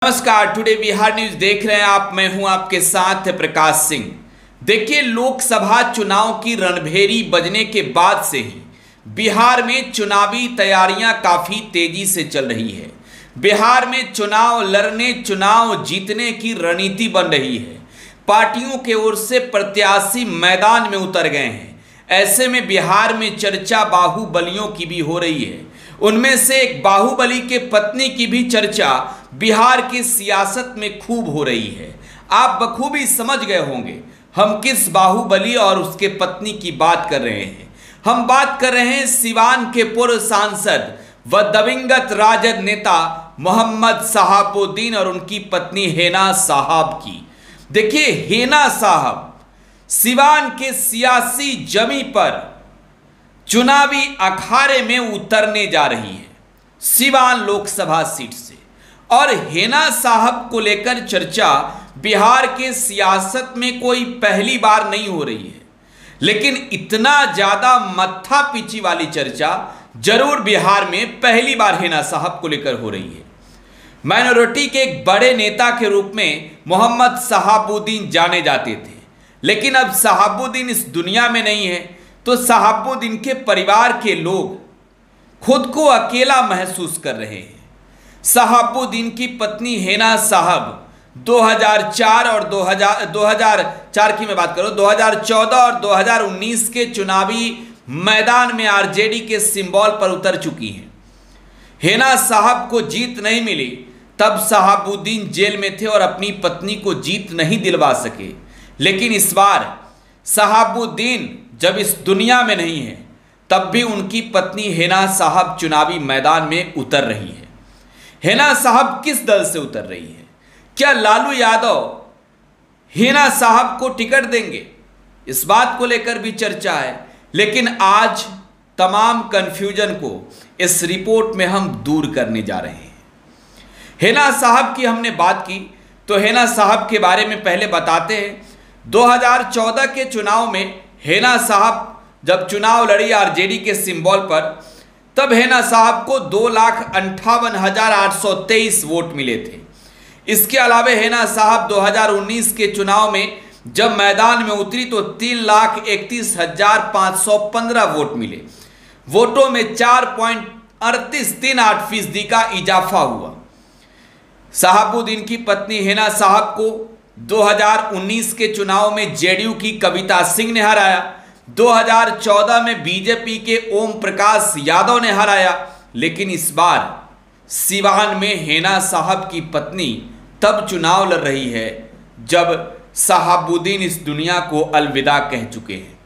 नमस्कार, today Bihar news देख रहे हैं आप। मैं हूं आपके साथ प्रकाश सिंह। देखिए, लोकसभा चुनाव की रणभेरी बजने के बाद से ही बिहार में चुनावी तैयारियां काफी तेजी से चल रही है। बिहार में चुनाव लड़ने, चुनाव जीतने की रणनीति बन रही है। पार्टियों के ओर से प्रत्याशी मैदान में उतर गए हैं। ऐसे में बिहार में चर्चा बाहुबलियों की भी हो रही है। उनमें से एक बाहुबली के पत्नी की भी चर्चा बिहार की सियासत में खूब हो रही है। आप बखूबी समझ गए होंगे हम किस बाहुबली और उसके पत्नी की बात कर रहे हैं। हम बात कर रहे हैं सिवान के पूर्व सांसद व दिवंगत राजद नेता मोहम्मद शहाबुद्दीन और उनकी पत्नी हेना साहब की। देखिए, हेना साहब सिवान के सियासी जमी पर चुनावी अखाड़े में उतरने जा रही है, सिवान लोकसभा सीट से। और हेना साहब को लेकर चर्चा बिहार के सियासत में कोई पहली बार नहीं हो रही है, लेकिन इतना ज्यादा मत्था पीछी वाली चर्चा जरूर बिहार में पहली बार हेना साहब को लेकर हो रही है। माइनॉरिटी के एक बड़े नेता के रूप में मोहम्मद शहाबुद्दीन जाने जाते थे, लेकिन अब शहाबुद्दीन इस दुनिया में नहीं है, तो शहाबुद्दीन के परिवार के लोग खुद को अकेला महसूस कर रहे हैं। शहाबुद्दीन की पत्नी हेना साहब 2004 और 2004 की मैं बात करूं, 2014 और 2019 के चुनावी मैदान में आरजेडी के सिंबल पर उतर चुकी हैं। हेना साहब को जीत नहीं मिली, तब शहाबुद्दीन जेल में थे और अपनी पत्नी को जीत नहीं दिलवा सके। लेकिन इस बार शहाबुद्दीन जब इस दुनिया में नहीं है, तब भी उनकी पत्नी हेना साहब चुनावी मैदान में उतर रही है। हेना साहब किस दल से उतर रही है? क्या लालू यादव हेना साहब को टिकट देंगे? इस बात को लेकर भी चर्चा है। लेकिन आज तमाम कंफ्यूजन को इस रिपोर्ट में हम दूर करने जा रहे हैं। हेना साहब की हमने बात की, तो हेना साहब के बारे में पहले बताते हैं। 2014 के चुनाव में हेना साहब जब चुनाव लड़ी आरजेडी के सिंबल पर, तब हेना साहब को 2,58,823 वोट मिले थे। इसके अलावा हेना साहब 2019 के चुनाव में जब मैदान में उतरी तो 3,31,515 वोट मिले। वोटों में 4.3838% का इजाफा हुआ। शहाबुद्दीन की पत्नी हेना साहब को 2019 के चुनाव में जेडीयू की कविता सिंह ने हराया, 2014 में बीजेपी के ओम प्रकाश यादव ने हराया। लेकिन इस बार सिवान में हेना साहब की पत्नी तब चुनाव लड़ रही है जब शहाबुद्दीन इस दुनिया को अलविदा कह चुके हैं।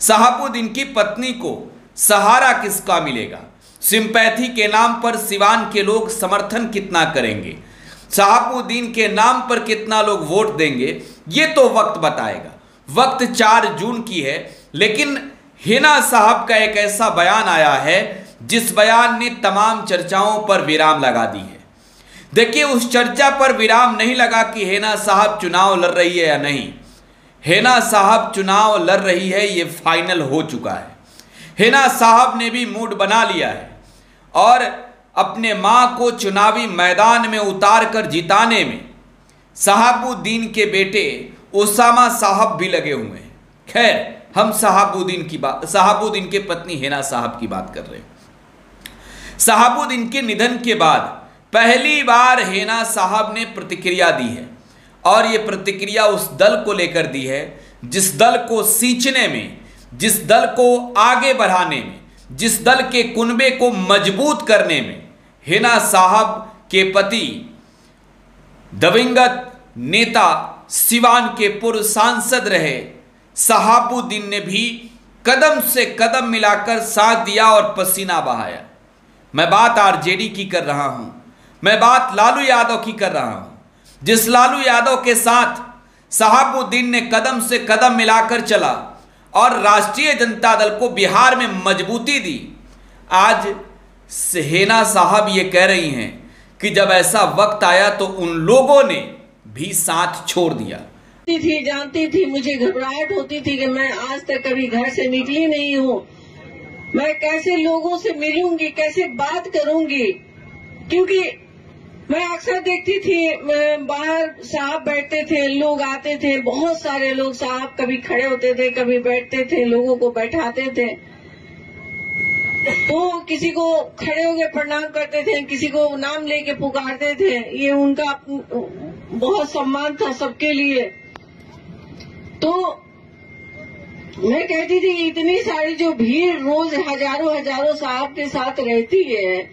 शहाबुद्दीन की पत्नी को सहारा किसका मिलेगा? सिंपैथी के नाम पर सिवान के लोग समर्थन कितना करेंगे? शहाबुद्दीन के नाम पर कितना लोग वोट देंगे? ये तो वक्त बताएगा। वक्त 4 जून की है, लेकिन हेना साहब का एक ऐसा बयान आया है जिस बयान ने तमाम चर्चाओं पर विराम लगा दी है। देखिए, उस चर्चा पर विराम नहीं लगा कि हेना साहब चुनाव लड़ रही है या नहीं। हेना साहब चुनाव लड़ रही है, ये फाइनल हो चुका है। हेना साहब ने भी मूड बना लिया है और अपने मां को चुनावी मैदान में उतार कर जिताने में शहाबुद्दीन के बेटे उसामा साहब भी लगे हुए हैं। खैर, हम शहाबुद्दीन के पत्नी हेना साहब की बात कर रहे हैं। शहाबुद्दीन के निधन के बाद पहली बार हेना साहब ने प्रतिक्रिया दी है, और ये प्रतिक्रिया उस दल को लेकर दी है जिस दल को सींचने में, जिस दल को आगे बढ़ाने में, जिस दल के कुनबे को मजबूत करने में हेना साहब के पति दिवंगत नेता सिवान के पूर्व सांसद रहे शहाबुद्दीन ने भी कदम से कदम मिलाकर साथ दिया और पसीना बहाया। मैं बात आरजेडी की कर रहा हूं, मैं बात लालू यादव की कर रहा हूं। जिस लालू यादव के साथ शहाबुद्दीन ने कदम से कदम मिलाकर चला और राष्ट्रीय जनता दल को बिहार में मजबूती दी, आज हेना साहब ये कह रही हैं कि जब ऐसा वक्त आया तो उन लोगों ने भी साथ छोड़ दिया। जानती थी मुझे घबराहट होती थी कि मैं आज तक कभी घर से निकली नहीं हूँ। मैं कैसे लोगों से मिलूंगी, कैसे बात करूंगी, क्योंकि मैं अक्सर देखती थी, बाहर साहब बैठते थे, लोग आते थे, बहुत सारे लोग, साहब कभी खड़े होते थे, कभी बैठते थे, लोगों को बैठाते थे। तो किसी को खड़े होकर प्रणाम करते थे, किसी को नाम लेके पुकारते थे। ये उनका बहुत सम्मान था सबके लिए। तो मैं कहती थी इतनी सारी जो भीड़ रोज हजारों हजारों साहब के साथ रहती है,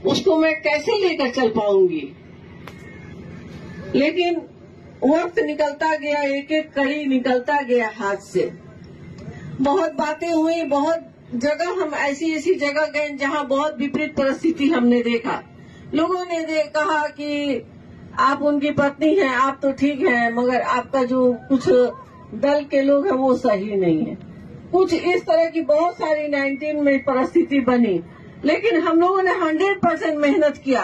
उसको मैं कैसे लेकर चल पाऊंगी। लेकिन वक्त निकलता गया, एक एक कड़ी निकलता गया हाथ से। बहुत बातें हुई, बहुत जगह हम ऐसी जगह गए जहां बहुत विपरीत परिस्थिति हमने देखा। लोगों ने कहा कि आप उनकी पत्नी हैं, आप तो ठीक हैं, मगर आपका जो कुछ दल के लोग हैं वो सही नहीं है। कुछ इस तरह की बहुत सारी 19 में परिस्थिति बनी, लेकिन हम लोगों ने 100% मेहनत किया।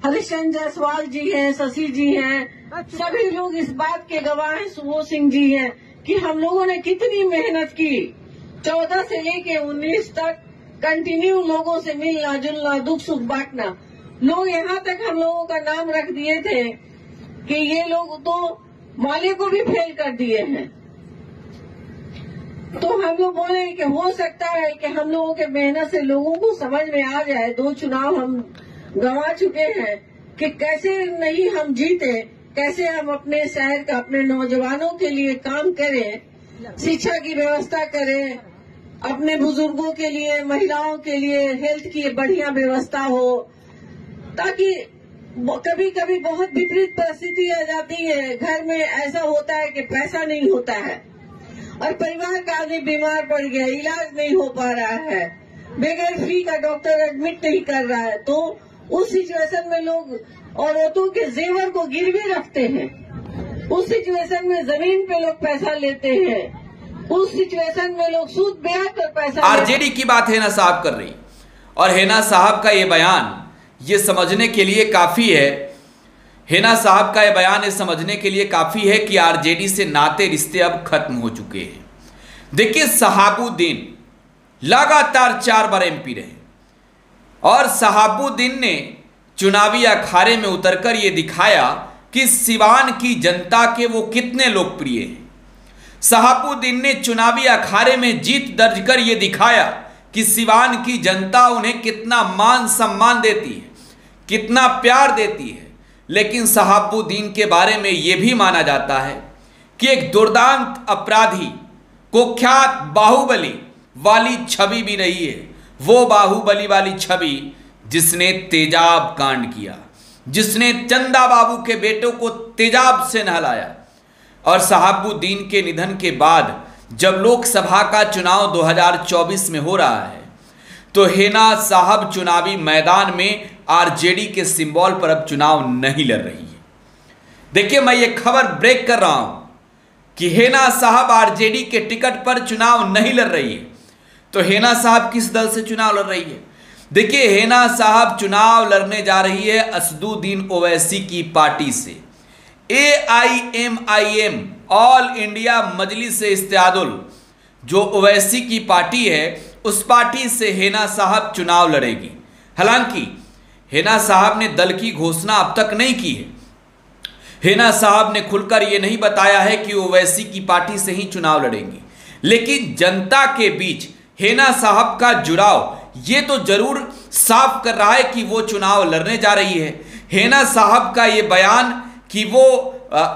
हरिश्चंद्र जायसवाल जी हैं, शशि जी हैं, सभी लोग इस बात के गवाह हैं, सुबोध सिंह जी हैं कि हम लोगों ने कितनी मेहनत की। 14 से लेके 19 तक कंटिन्यू लोगों से मिलना जुलना, दुख सुख बांटना। लोग यहाँ तक हम लोगों का नाम रख दिए थे कि ये लोग तो माले को भी फेल कर दिए हैं। तो हम लोग बोले कि हो सकता है कि हम लोगों के मेहनत से लोगों को समझ में आ जाए। 2 चुनाव हम गंवा चुके हैं कि कैसे नहीं हम जीते, कैसे हम अपने शहर का, अपने नौजवानों के लिए काम करें, शिक्षा की व्यवस्था करें, अपने बुजुर्गों के लिए, महिलाओं के लिए हेल्थ की बढ़िया व्यवस्था हो, ताकि कभी कभी बहुत विपरीत परिस्थिति आ जाती है। घर में ऐसा होता है कि पैसा नहीं होता है और परिवार का आदमी बीमार पड़ गया, इलाज नहीं हो पा रहा है, बगैर फी का डॉक्टर एडमिट नहीं कर रहा है। तो उस सिचुएशन में लोग औरतों के जेवर को गिरवी रखते हैं। उस सिचुएशन में जमीन पे लोग पैसा लेते हैं। उस सिचुएशन में लोग सूद ब्याज पर पैसा। आरजेडी की बात हेना साहब कर रही, और हेना साहब का ये बयान ये समझने के लिए काफी है, हेना साहब का ये बयान ये समझने के लिए काफी है कि आरजेडी से नाते रिश्ते अब खत्म हो चुके हैं। देखिए, शहाबुद्दीन लगातार 4 बार एमपी रहे और शहाबुद्दीन ने चुनावी अखाड़े में उतरकर ये दिखाया कि सिवान की जनता के वो कितने लोकप्रिय हैं। शहाबुद्दीन ने चुनावी अखाड़े में जीत दर्ज कर ये दिखाया कि सिवान की जनता उन्हें कितना मान सम्मान देती है, कितना प्यार देती है। लेकिन शहाबुद्दीन के बारे में यह भी माना जाता है कि एक दुर्दांत अपराधी, कुख्यात बाहुबली वाली छवि भी रही है। वो बाहुबली वाली छवि जिसने तेजाब कांड किया, जिसने चंदा बाबू के बेटों को तेजाब से नहलाया। और शहाबुद्दीन के निधन के बाद जब लोकसभा का चुनाव 2024 में हो रहा है, तो हेना साहब चुनावी मैदान में आरजेडी के सिंबल पर अब चुनाव नहीं लड़ रही है। देखिए, मैं ये खबर ब्रेक कर रहा हूं कि हेना साहब आरजेडी के टिकट पर चुनाव नहीं लड़ रही है। तो हेना साहब किस दल से चुनाव लड़ रही है? देखिए, हेना साहब चुनाव लड़ने जा रही है असदुद्दीन ओवैसी की पार्टी से। AIMIM ऑल इंडिया मजलिस इत्तेहादुल जो ओवैसी की पार्टी है, उस पार्टी से हेना साहब चुनाव लड़ेगी। हालांकि हेना साहब ने दल की घोषणा अब तक नहीं की है। हेना साहब ने खुलकर यह नहीं बताया है कि ओवैसी की पार्टी से ही चुनाव लड़ेंगी, लेकिन जनता के बीच हेना साहब का जुड़ाव ये तो जरूर साफ कर रहा है कि वो चुनाव लड़ने जा रही है। हेना साहब का ये बयान कि वो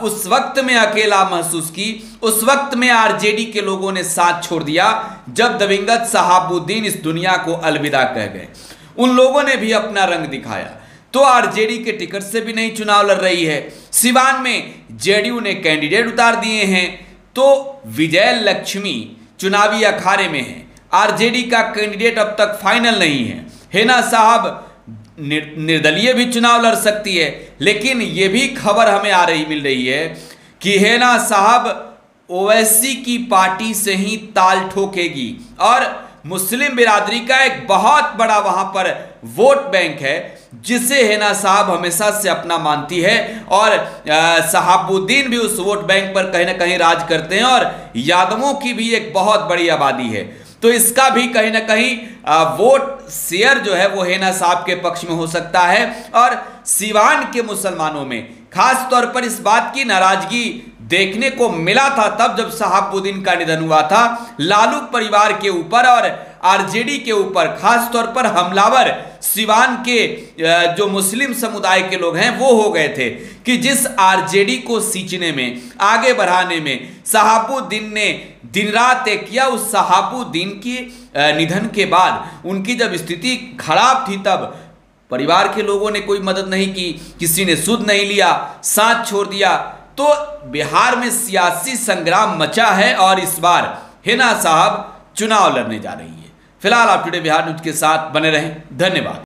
उस वक्त में अकेला महसूस की, उस वक्त में आरजेडी के लोगों ने साथ छोड़ दिया जब दिवंगत शहाबुद्दीन इस दुनिया को अलविदा कह गए। उन लोगों ने भी अपना रंग दिखाया। तो आरजेडी के टिकट से भी नहीं चुनाव लड़ रही है। सिवान में जेडीयू ने कैंडिडेट उतार दिए हैं, तो विजय लक्ष्मी चुनावी अखाड़े में है। आरजेडी का कैंडिडेट अब तक फाइनल नहीं है। हेना साहब निर्दलीय भी चुनाव लड़ सकती है, लेकिन यह भी खबर हमें मिल रही है कि हेना साहब ओवैसी की पार्टी से ही ताल ठोकेगी और मुस्लिम बिरादरी का एक बहुत बड़ा वहां पर वोट बैंक है जिसे हेना साहब हमेशा से अपना मानती है। और शहाबुद्दीन भी उस वोट बैंक पर कहीं ना कहीं राज करते हैं और यादवों की भी एक बहुत बड़ी आबादी है। तो इसका भी कहीं ना कहीं वोट शेयर जो है वो हेना साहब के पक्ष में हो सकता है। और सिवान के मुसलमानों में खास तौर पर इस बात की नाराजगी देखने को मिला था तब जब शहाबुद्दीन का निधन हुआ था। लालू परिवार के ऊपर और आरजेडी के ऊपर खास तौर पर हमलावर सिवान के जो मुस्लिम समुदाय के लोग हैं वो हो गए थे कि जिस आरजेडी को सींचने में, आगे बढ़ाने में शहाबुद्दीन ने दिन रात एक किया। उस शहाबुद्दीन की निधन के बाद उनकी जब स्थिति खराब थी तब परिवार के लोगों ने कोई मदद नहीं की, किसी ने सुध नहीं लिया, साथ छोड़ दिया। तो बिहार में सियासी संग्राम मचा है और इस बार हिना साहब चुनाव लड़ने जा रही है। फिलहाल आप टुडे बिहार न्यूज के साथ बने रहें। धन्यवाद।